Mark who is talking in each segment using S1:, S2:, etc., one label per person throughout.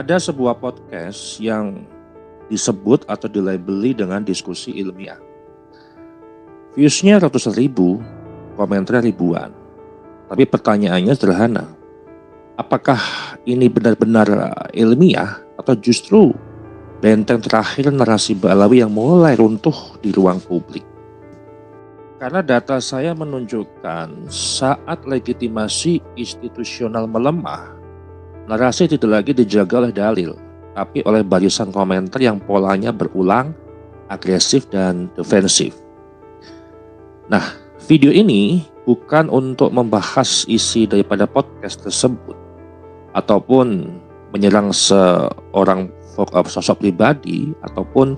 S1: Ada sebuah podcast yang disebut atau dilabeli dengan diskusi ilmiah. Viewsnya ratusan ribu, komentar ribuan. Tapi pertanyaannya sederhana. Apakah ini benar-benar ilmiah atau justru benteng terakhir narasi Ba'alawi yang mulai runtuh di ruang publik? Karena data saya menunjukkan saat legitimasi institusional melemah, narasi tidak lagi dijaga oleh dalil, tapi oleh barisan komentar yang polanya berulang, agresif, dan defensif. Nah, video ini bukan untuk membahas isi daripada podcast tersebut, ataupun menyerang seorang sosok pribadi, ataupun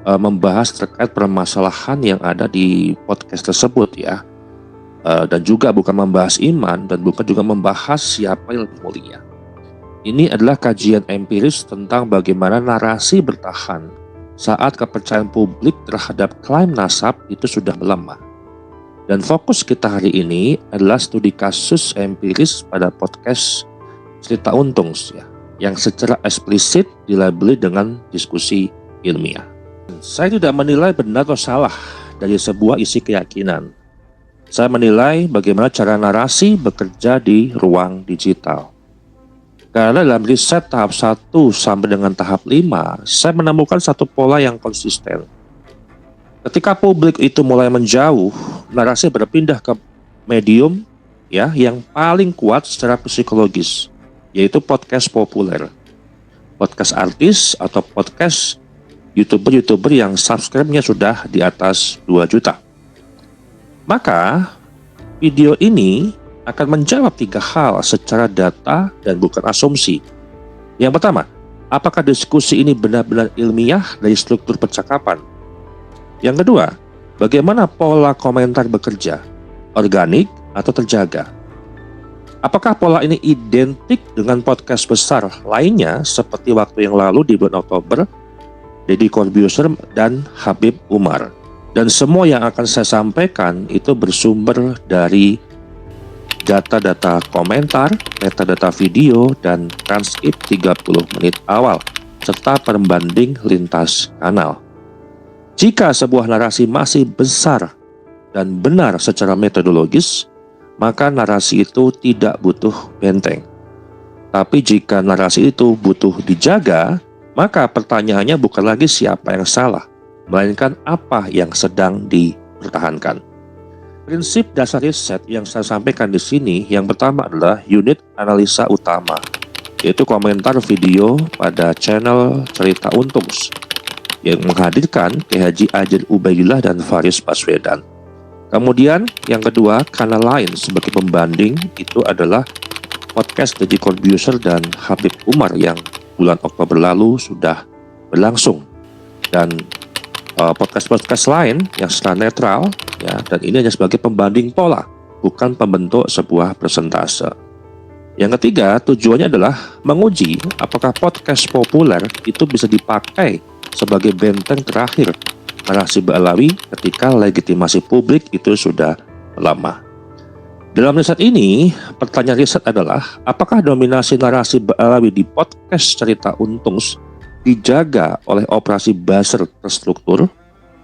S1: membahas terkait permasalahan yang ada di podcast tersebut ya. Dan juga bukan membahas iman, dan bukan juga membahas siapa yang lebih mulia. Ini adalah kajian empiris tentang bagaimana narasi bertahan saat kepercayaan publik terhadap klaim nasab itu sudah melemah. Dan fokus kita hari ini adalah studi kasus empiris pada podcast Cerita Untungs ya, yang secara eksplisit dilabeli dengan diskusi ilmiah. Saya tidak menilai benar atau salah dari sebuah isi keyakinan. Saya menilai bagaimana cara narasi bekerja di ruang digital. Karena dalam riset tahap 1 sampai dengan tahap 5, saya menemukan satu pola yang konsisten. Ketika publik itu mulai menjauh, narasi berpindah ke medium ya yang paling kuat secara psikologis, yaitu podcast populer. Podcast artis atau podcast YouTuber yang subscribe-nya sudah di atas 2 juta. Maka video ini akan menjawab 3 hal secara data dan bukan asumsi. Yang pertama, apakah diskusi ini benar-benar ilmiah dari struktur percakapan? Yang kedua, bagaimana pola komentar bekerja? Organik atau terjaga? Apakah pola ini identik dengan podcast besar lainnya seperti waktu yang lalu di bulan Oktober, Deddy Corbuzier dan Habib Umar? Dan semua yang akan saya sampaikan itu bersumber dari data-data komentar, metadata video, dan transkrip 30 menit awal, serta pembanding lintas kanal. Jika sebuah narasi masih besar dan benar secara metodologis, maka narasi itu tidak butuh benteng. Tapi jika narasi itu butuh dijaga, maka pertanyaannya bukan lagi siapa yang salah, melainkan apa yang sedang dipertahankan. Prinsip dasar riset yang saya sampaikan di sini yang pertama adalah unit analisa utama, yaitu komentar video pada channel Cerita Untungs yang menghadirkan Haji Ajil Ubaidillah dan Faris Baswedan. Kemudian yang kedua, kanal lain sebagai pembanding itu adalah podcast Deddy Corbuzier dan Habib Umar yang bulan Oktober lalu sudah berlangsung, dan podcast-podcast lain yang secara netral ya, dan ini hanya sebagai pembanding pola, bukan pembentuk sebuah persentase. Yang ketiga, tujuannya adalah menguji apakah podcast populer itu bisa dipakai sebagai benteng terakhir narasi Ba'alawi ketika legitimasi publik itu sudah lemah. Dalam riset ini, pertanyaan riset adalah apakah dominasi narasi Ba'alawi di podcast Cerita Untungs dijaga oleh operasi buzzer terstruktur,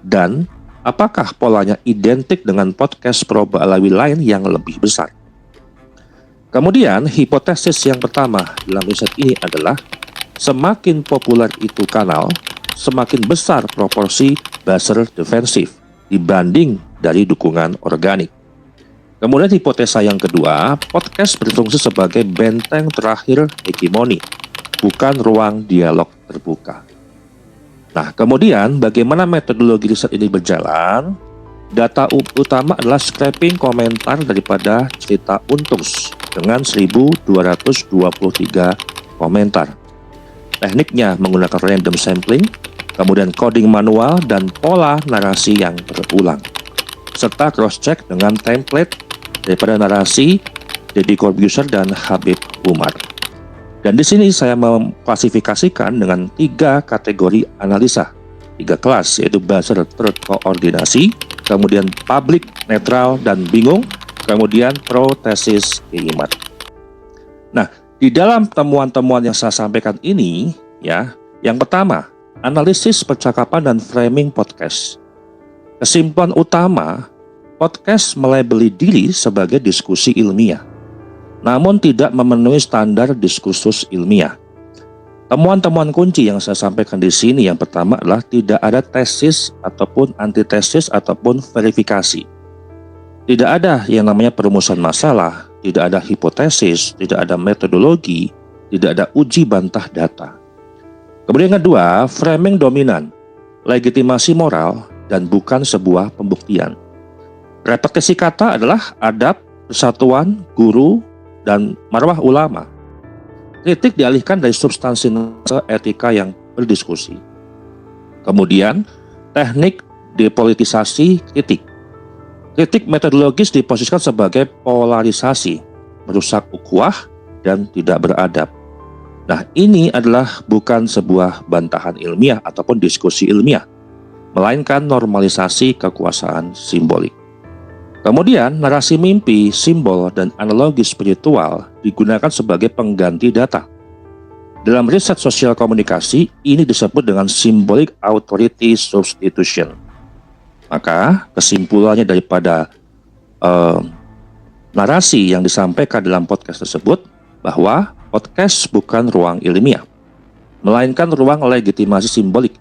S1: dan apakah polanya identik dengan podcast pro Ba'alawi lain yang lebih besar. Kemudian hipotesis yang pertama dalam riset ini adalah semakin populer itu kanal, semakin besar proporsi buzzer defensif dibanding dari dukungan organik. Kemudian hipotesa yang kedua, podcast berfungsi sebagai benteng terakhir hegemoni, bukan ruang dialog terbuka. Nah, kemudian bagaimana metodologi riset ini berjalan? Data utama adalah scraping komentar daripada Cerita Untungs dengan 1.223 komentar. Tekniknya menggunakan random sampling, kemudian coding manual dan pola narasi yang berulang, serta cross-check dengan template daripada narasi Deddy Corbuzier dan Habib Umar. Dan di sini saya mengklasifikasikan dengan 3 kategori analisa, 3 kelas, yaitu buzzer terkoordinasi, kemudian public, netral, dan bingung, kemudian pro, tesis, keimat. Nah, Di dalam temuan-temuan yang saya sampaikan ini, ya, yang pertama, analisis percakapan dan framing podcast. Kesimpulan utama, podcast melabeli diri sebagai diskusi ilmiah, namun tidak memenuhi standar diskursus ilmiah. Temuan-temuan kunci yang saya sampaikan di sini yang pertama adalah tidak ada tesis ataupun antitesis ataupun verifikasi. Tidak ada yang namanya perumusan masalah, tidak ada hipotesis, tidak ada metodologi, tidak ada uji bantah data. Kemudian yang kedua, framing dominan, legitimasi moral dan bukan sebuah pembuktian. Repetisi kata adalah adab, persatuan, guru, dan marwah ulama. Kritik dialihkan dari substansi ke etika yang berdiskusi. Kemudian, teknik depolitisasi kritik. Kritik metodologis diposisikan sebagai polarisasi, merusak ukhuwah, dan tidak beradab. Nah, ini adalah bukan sebuah bantahan ilmiah ataupun diskusi ilmiah, melainkan normalisasi kekuasaan simbolik. Kemudian, narasi mimpi, simbol, dan analogi spiritual digunakan sebagai pengganti data. Dalam riset sosial komunikasi, ini disebut dengan symbolic authority substitution. Maka, kesimpulannya daripada narasi yang disampaikan dalam podcast tersebut, bahwa podcast bukan ruang ilmiah, melainkan ruang legitimasi simbolik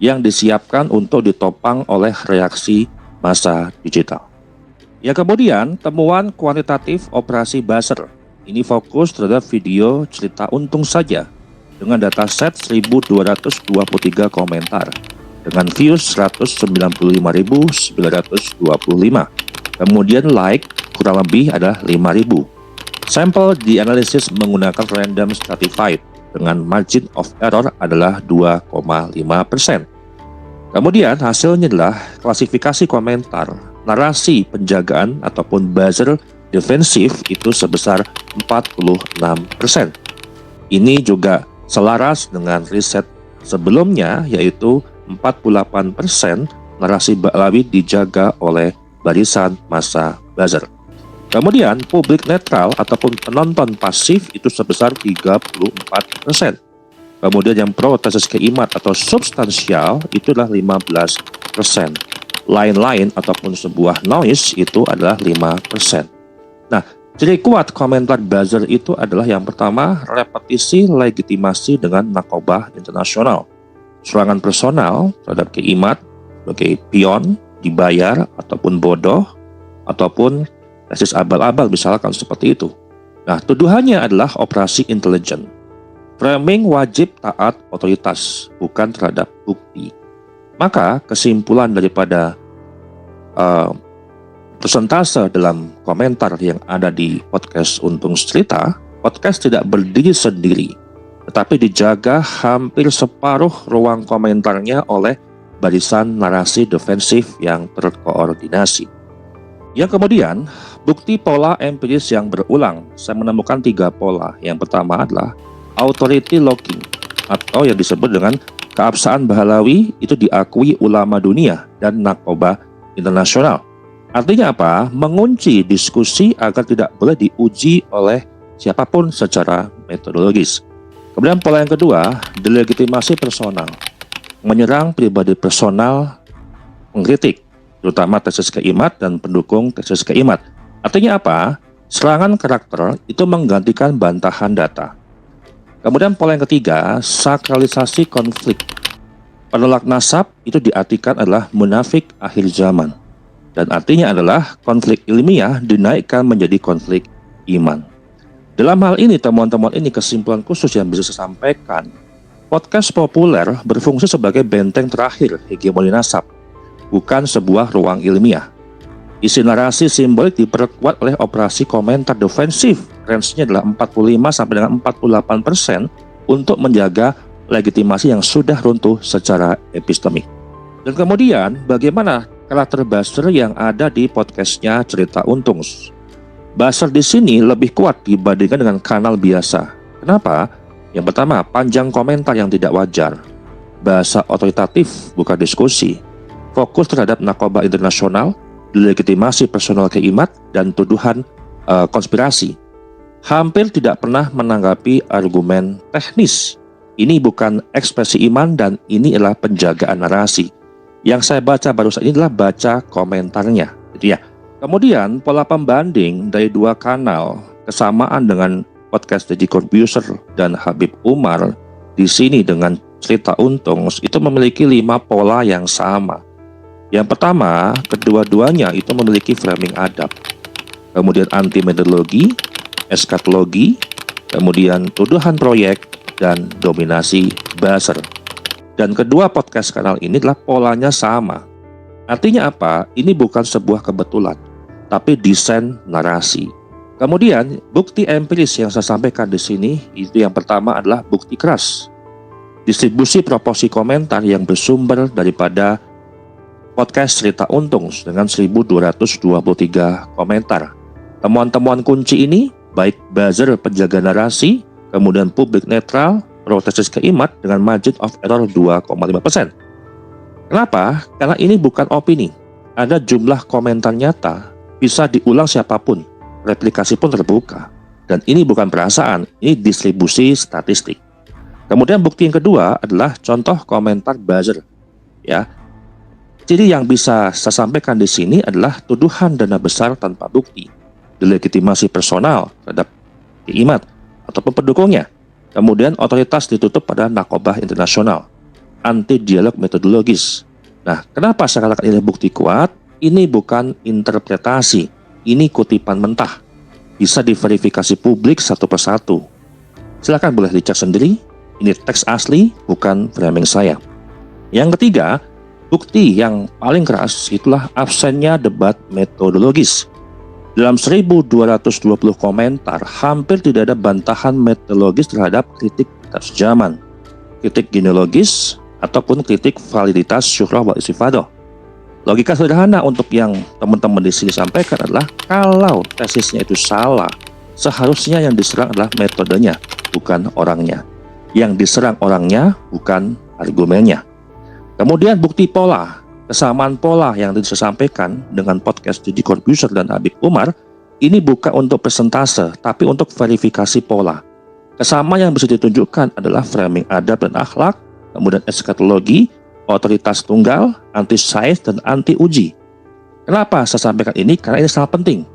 S1: yang disiapkan untuk ditopang oleh reaksi massa digital. Ya, kemudian temuan kuantitatif operasi buzzer. Ini fokus terhadap video cerita untung saja dengan dataset 1223 komentar dengan views 195.925. Kemudian like kurang lebih adalah 5.000. Sampel dianalisis menggunakan random stratified dengan margin of error adalah 2,5%. Kemudian hasilnya adalah klasifikasi komentar, narasi penjagaan ataupun buzzer defensif itu sebesar 46%. Ini juga selaras dengan riset sebelumnya, yaitu 48% narasi baklawi dijaga oleh barisan massa buzzer. Kemudian publik netral ataupun penonton pasif itu sebesar 34%. Kemudian yang pro tesis keimat atau substansial itu adalah 15%. Lain-lain ataupun sebuah noise itu adalah 5%. Nah, ciri kuat komentar buzzer itu adalah yang pertama, repetisi legitimasi dengan nakobah internasional. Serangan personal terhadap keimat sebagai pion, dibayar, ataupun bodoh, ataupun tesis abal-abal misalkan seperti itu. Nah, tuduhannya adalah operasi intelijen. Framing wajib taat otoritas, bukan terhadap bukti. Maka kesimpulan daripada persentase dalam komentar yang ada di podcast Untung Cerita, podcast tidak berdiri sendiri, tetapi dijaga hampir separuh ruang komentarnya oleh barisan narasi defensif yang terkoordinasi. Yang kemudian, bukti pola empiris yang berulang. Saya menemukan 3 pola. Yang pertama adalah authority locking, atau yang disebut dengan keabsahan Bahlawi itu diakui ulama dunia dan nakobah internasional. Artinya apa? Mengunci diskusi agar tidak boleh diuji oleh siapapun secara metodologis. Kemudian pola yang kedua, delegitimasi personal. Menyerang pribadi personal, mengkritik, terutama tesis keimat dan pendukung tesis keimat. Artinya apa? Serangan karakter itu menggantikan bantahan data. Kemudian pola yang ketiga, sakralisasi konflik. Penolak nasab itu diartikan adalah munafik akhir zaman. Dan artinya adalah konflik ilmiah dinaikkan menjadi konflik iman. Dalam hal ini, temuan-temuan ini kesimpulan khusus yang bisa saya sampaikan. Podcast populer berfungsi sebagai benteng terakhir hegemoni nasab, bukan sebuah ruang ilmiah. Isi narasi simbolik diperkuat oleh operasi komentar defensif, range-nya adalah 45 sampai dengan 48% untuk menjaga legitimasi yang sudah runtuh secara epistemik. Dan kemudian bagaimana karakter buzzer yang ada di podcastnya Cerita Untung? Buzzer di sini lebih kuat dibandingkan dengan kanal biasa. Kenapa? Yang pertama, panjang komentar yang tidak wajar, bahasa otoritatif bukan diskusi, fokus terhadap nakobah internasional, legitimasi personal keimat, dan tuduhan konspirasi. hampir tidak pernah menanggapi argumen teknis. Ini bukan ekspresi iman dan ini adalah penjagaan narasi. Yang saya baca barusan ini adalah baca komentarnya, gitu ya. Kemudian pola pembanding dari dua kanal kesamaan dengan podcast Deddy Corbuzier dan Habib Umar di sini dengan Cerita Untung itu memiliki 5 pola yang sama. Yang pertama, kedua-duanya itu memiliki framing adab, kemudian anti metodologi, eskatologi, kemudian tuduhan proyek, dan dominasi buzzer. Dan kedua podcast kanal ini adalah polanya sama. Artinya apa? Ini bukan sebuah kebetulan, tapi desain narasi. Kemudian bukti empiris yang saya sampaikan di sini itu yang pertama adalah bukti keras. Distribusi proporsi komentar yang bersumber daripada podcast Cerita Untung dengan 1223 komentar. Temuan-temuan kunci ini baik buzzer penjaga narasi, kemudian publik netral, protesis keimat dengan margin of error 2,5%. Kenapa? Karena ini bukan opini. Ada jumlah komentar nyata, bisa diulang siapapun. Replikasi pun terbuka. Dan ini bukan perasaan, ini distribusi statistik. Kemudian bukti yang kedua adalah contoh komentar buzzer. Ya. Jadi yang bisa saya sampaikan di sini adalah tuduhan dana besar tanpa bukti, delegitimasi personal terhadap keimat ataupun pendukungnya. Kemudian otoritas ditutup pada nakobah internasional, anti dialog metodologis. Nah, kenapa saya katakan ini bukti kuat? Ini bukan interpretasi. Ini kutipan mentah, bisa diverifikasi publik satu persatu. Silakan boleh dicek sendiri, ini teks asli, bukan framing saya. Yang ketiga, bukti yang paling keras itulah absennya debat metodologis. Dalam 1220 komentar, hampir tidak ada bantahan metodologis terhadap kritik kitab sejaman, kritik genealogis, ataupun kritik validitas syuhrah wal istifadah. Logika sederhana untuk yang teman-teman di sini sampaikan adalah kalau tesisnya itu salah, seharusnya yang diserang adalah metodenya, bukan orangnya. Yang diserang orangnya, bukan argumennya. Kemudian bukti pola, kesamaan pola yang saya sampaikan dengan podcast Deddy Corbuzier dan Habib Umar, ini bukan untuk persentase, tapi untuk verifikasi pola. Kesamaan yang bisa ditunjukkan adalah framing adab dan akhlak, kemudian eskatologi, otoritas tunggal, anti sains, dan anti uji. Kenapa saya sampaikan ini? Karena ini sangat penting.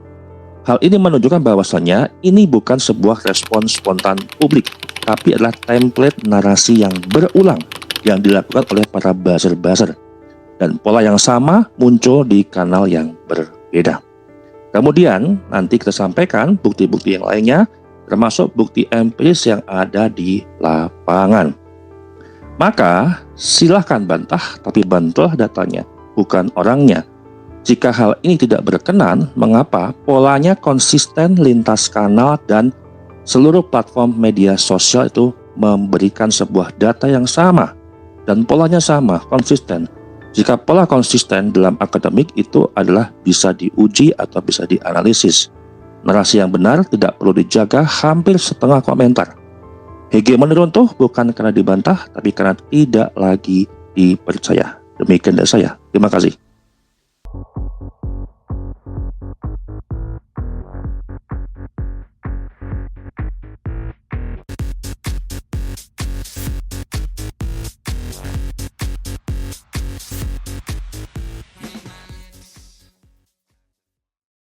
S1: Hal ini menunjukkan bahwasannya ini bukan sebuah respon spontan publik, tapi adalah template narasi yang berulang yang dilakukan oleh para buzzer-buzzer. Dan pola yang sama muncul di kanal yang berbeda. Kemudian nanti kita sampaikan bukti-bukti yang lainnya, termasuk bukti empiris yang ada di lapangan. Maka silahkan bantah, tapi bantulah datanya, bukan orangnya. Jika hal ini tidak berkenan, mengapa polanya konsisten lintas kanal dan seluruh platform media sosial itu memberikan sebuah data yang sama dan polanya sama, konsisten. Jika pola konsisten dalam akademik itu adalah bisa diuji atau bisa dianalisis. Narasi yang benar tidak perlu dijaga hampir setengah komentar. Hegemoni runtuh bukan karena dibantah, tapi karena tidak lagi dipercaya. Demikian dari saya. Terima kasih.